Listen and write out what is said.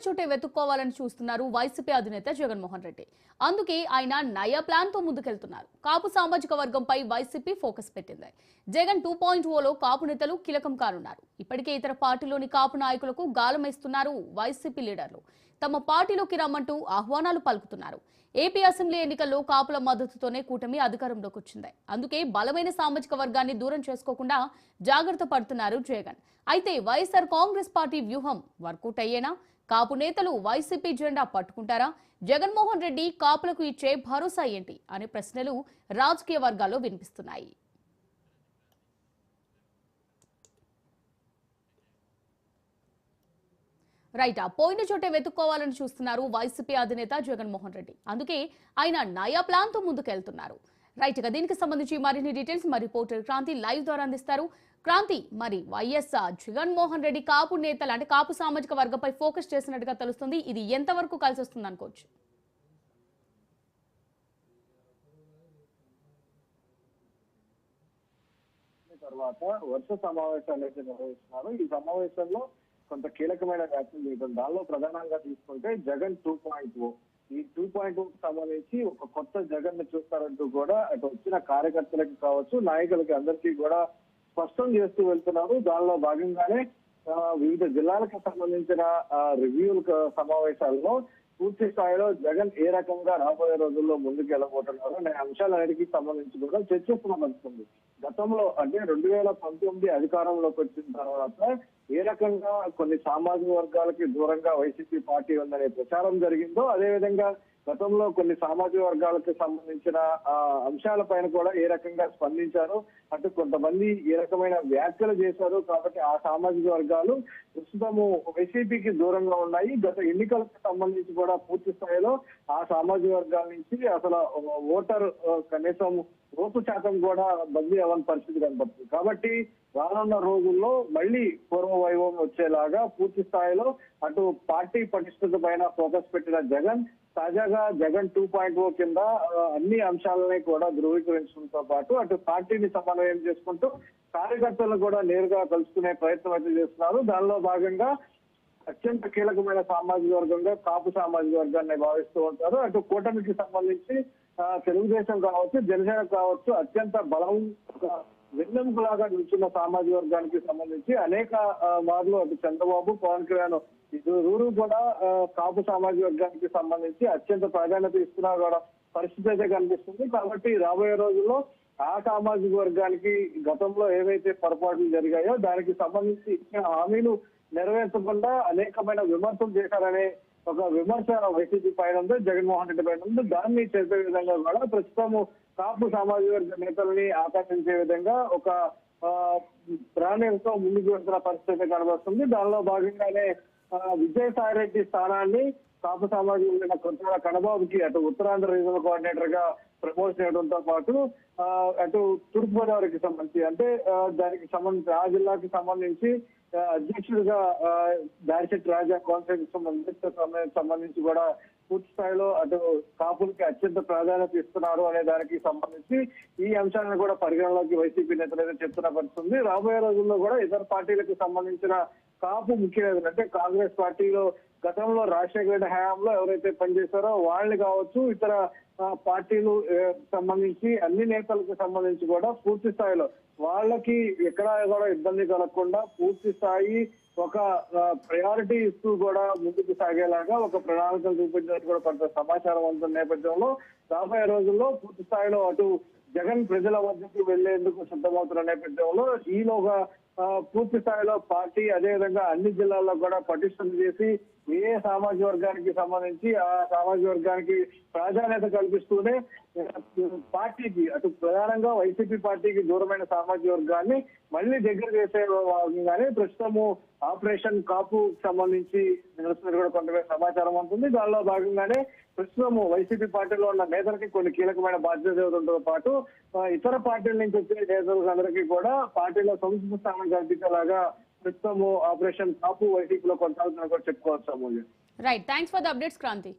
చోటే వెతుక్కోవాలని చూస్తున్నారు వైసీపీ అధినేత జగన్మోహన్ రెడ్డి. అందుకే ఆయన నయా ప్లాన్ తో ముందుకెళ్తున్నారు. కాపు సామాజిక వర్గంపై వైసీపీ ఫోకస్ పెట్టింది. జగన్ 2.0లో కాపు నేతలు కీలకం కానున్నారు. ఇప్పటికే ఇతర పార్టీలోని కాపు నాయకులకు గాలమేస్తున్నారు వైసీపీ లీడర్లు. తమ పార్టీలోకి రమ్మంటూ ఆహ్వానాలు పలుకుతున్నారు. ఏపీ అసెంబ్లీ ఎన్నికల్లో కాపుల మద్దతుతోనే కూటమి అధికారంలోకి వచ్చింది. అందుకే బలమైన సామాజిక వర్గాన్ని దూరం చేసుకోకుండా జాగ్రత్త పడుతున్నారు జగన్. అయితే వైఎస్ఆర్ కాంగ్రెస్ పార్టీ వ్యూహం వర్కౌట్ అయ్యేనా? కాపు నేతలు వైసీపీ జెండా పట్టుకుంటారా? జగన్మోహన్ రెడ్డి కాపులకు ఇచ్చే భరోసా ఏంటి అనే ప్రశ్నలు రాజకీయ వర్గాల్లో వినిపిస్తున్నాయి. రైట్, పోయిన చోటే వెతుక్కోవాలని చూస్తున్నారు వైసీపీ అధినేత జగన్మోహన్ రెడ్డి. అందుకే ఆయన నయా ప్లాన్ తో ముందుకెళ్తున్నారు. రైట్ గా దీనికి సంబంధించి మరిన్ని డీటెయిల్స్ మా రిపోర్టర్ క్రాంతి లైవ్ ద్వారా అందిస్తారు. క్రాంతి, మరి వైఎస్ఆర్ జగన్మోహన్ రెడ్డి కాపు నేతలు అంటే కాపు సామాజిక వర్గంపై ఫోకస్ చేసినట్టుగా తెలుస్తుంది. ఇది ఎంతవరకు కలిసి వస్తుంది అనుకోవచ్చు? తర్వాత వరుస సమావేశాలు అయితే నిర్వహిస్తున్నారు. ఈ సమావేశంలో కొంత కీలకమైన వ్యాఖ్యలు చేయడం. దానిలో ప్రధానంగా తీసుకుంటే జగన్ 2.0 ఈ 2.0 కి సంబంధించి ఒక కొత్త జగన్ ని చూస్తారంటూ కూడా అటు వచ్చిన కార్యకర్తలకు కావచ్చు, నాయకులకి అందరికీ కూడా స్పష్టం చేస్తూ వెళ్తున్నారు. దానిలో భాగంగానే వివిధ జిల్లాలకు సంబంధించిన రివ్యూల సమావేశాల్లో పూర్తి స్థాయిలో జగన్ ఏ రకంగా రాబోయే రోజుల్లో ముందుకు వెళ్ళబోతున్నారు అనే అంశాలన్నిటికీ సంబంధించి కూడా చర్చిస్తున్న నడుస్తుంది. గతంలో అంటే 2019 అధికారంలోకి వచ్చిన తర్వాత ఏ రకంగా కొన్ని సామాజిక వర్గాలకి దూరంగా వైసీపీ పార్టీ ఉందనే ప్రచారం జరిగిందో, అదేవిధంగా గతంలో కొన్ని సామాజిక వర్గాలకు సంబంధించిన అంశాలపైన కూడా ఏ రకంగా స్పందించారు, అటు కొంతమంది ఏ రకమైన వ్యాఖ్యలు చేశారు. కాబట్టి ఆ సామాజిక వర్గాలు ప్రస్తుతము వైసీపీకి దూరంగా ఉన్నాయి. గత ఎన్నికలకు సంబంధించి కూడా పూర్తి స్థాయిలో ఆ సామాజిక వర్గాల నుంచి అసలు ఓటర్ కనీసం ఓటు శాతం కూడా బదిలీ అవ్వని పరిస్థితి కనబడుతుంది. కాబట్టి రానున్న రోజుల్లో మళ్ళీ పూర్వ వైభవం వచ్చేలాగా పూర్తి స్థాయిలో అటు పార్టీ పటిష్టత పైన ఫోకస్ పెట్టిన జగన్ తాజాగా జగన్ 2.0 కింద అన్ని అంశాలని కూడా ధృవీకరించడంతో పాటు అటు పార్టీని సమన్వయం చేసుకుంటూ కార్యకర్తలను కూడా నేరుగా కలుసుకునే ప్రయత్నం అయితే చేస్తున్నారు. దానిలో భాగంగా అత్యంత కీలకమైన సామాజిక వర్గంగా కాపు సామాజిక వర్గాన్ని భావిస్తూ ఉంటారు. అటు కూటమికి సంబంధించి తెలుగుదేశం కావచ్చు, జనసేన కావచ్చు, అత్యంత బలం వెన్నెముకలాగా నిల్చున్న సామాజిక వర్గానికి సంబంధించి అనేక మార్లు అటు చంద్రబాబు, పవన్ కళ్యాణ్ ఇరువురు కూడా కాపు సామాజిక వర్గానికి సంబంధించి అత్యంత ప్రాధాన్యత ఇస్తున్నా కూడా పరిస్థితి అయితే కనిపిస్తుంది. కాబట్టి రాబోయే రోజుల్లో ఆ సామాజిక వర్గానికి గతంలో ఏవైతే పొరపాట్లు జరిగాయో దానికి సంబంధించి ఇచ్చిన హామీలు నెరవేర్చకుండా అనేకమైన విమర్శలు చేశారనే ఒక విమర్శ వైసీపీ పైన ఉంది, జగన్మోహన్ రెడ్డి పైన ఉంది. దాన్ని చెప్పే విధంగా కూడా ప్రస్తుతము కాపు సామాజిక వర్గ నేతల్ని ఆకర్షించే విధంగా ఒక ప్రణాళికతో ముందుకు వెళ్తున్న పరిస్థితి కనబడుతుంది. దానిలో భాగంగానే విజయసాయి రెడ్డి స్థానాన్ని కాపు సామాజిక కొత్త కడబాబుకి అటు ఉత్తరాంధ్ర రీజనల్ కోఆర్డినేటర్ గా ప్రపోజ్ చేయడంతో పాటు అటు తూర్పుగోదావరికి సంబంధించి అంటే దానికి సంబంధించి ఆ జిల్లాకి సంబంధించి అధ్యక్షుడిగా దారిశెట్టి రాజా కాన్ఫరెన్స్ సంబంధించి కూడా పూర్తి స్థాయిలో అటు కాపులకి అత్యంత ప్రాధాన్యత ఇస్తున్నారు అనే దానికి సంబంధించి ఈ అంశాలను కూడా పరిగణలోకి వైసీపీ నేతలు అయితే చెప్తున్న పరిస్థితుంది. రాబోయే రోజుల్లో కూడా ఇతర పార్టీలకు సంబంధించిన కాపు ముఖ్య నేతలు అంటే కాంగ్రెస్ పార్టీలో గతంలో రాజశేఖర రెడ్డి హయాంలో ఎవరైతే పనిచేశారో వాళ్ళని కావచ్చు, ఇతర పార్టీలు సంబంధించి అన్ని నేతలకు సంబంధించి కూడా పూర్తి స్థాయిలో వాళ్ళకి ఎక్కడా కూడా ఇబ్బంది కలగకుండా పూర్తి స్థాయి ఒక ప్రయారిటీ ఇస్తూ కూడా ముందుకు సాగేలాగా ఒక ప్రణాళికలు చూపించినట్టు కూడా కొంత సమాచారం అందుతున్న నేపథ్యంలో రాబోయే రోజుల్లో పూర్తి స్థాయిలో అటు జగన్ ప్రజల వద్దకు వెళ్లేందుకు సిద్ధమవుతున్న నేపథ్యంలో ఈలోగా పూర్తి స్థాయిలో పార్టీ అదేవిధంగా అన్ని జిల్లాల్లో కూడా పటిష్టం చేసి ఏ సామాజిక వర్గానికి సంబంధించి ఆ సామాజిక వర్గానికి ప్రాధాన్యత కల్పిస్తూనే పార్టీకి అటు ప్రధానంగా వైసీపీ పార్టీకి దూరమైన సామాజిక వర్గాన్ని మళ్ళీ దగ్గర చేసే భాగంగానే ప్రస్తుతము ఆపరేషన్ కాపు సంబంధించి నడుస్తున్నది కూడా కొంత సమాచారం ఉంటుంది. దానిలో భాగంగానే ప్రస్తుతము వైసీపీ పార్టీలో ఉన్న నేతలకి కొన్ని కీలకమైన బాధ్యతలతో పాటు ఇతర పార్టీల నుంచి వచ్చే నేతలకు అందరికీ కూడా పార్టీలో సముచిత స్థానం కల్పించేలాగా ప్రస్తుతము ఆపరేషన్ కాపు వైసీపీలో కొనసాగుతున్నా కూడా చెప్పుకోవచ్చు. Right, thanks for the updates Kranti.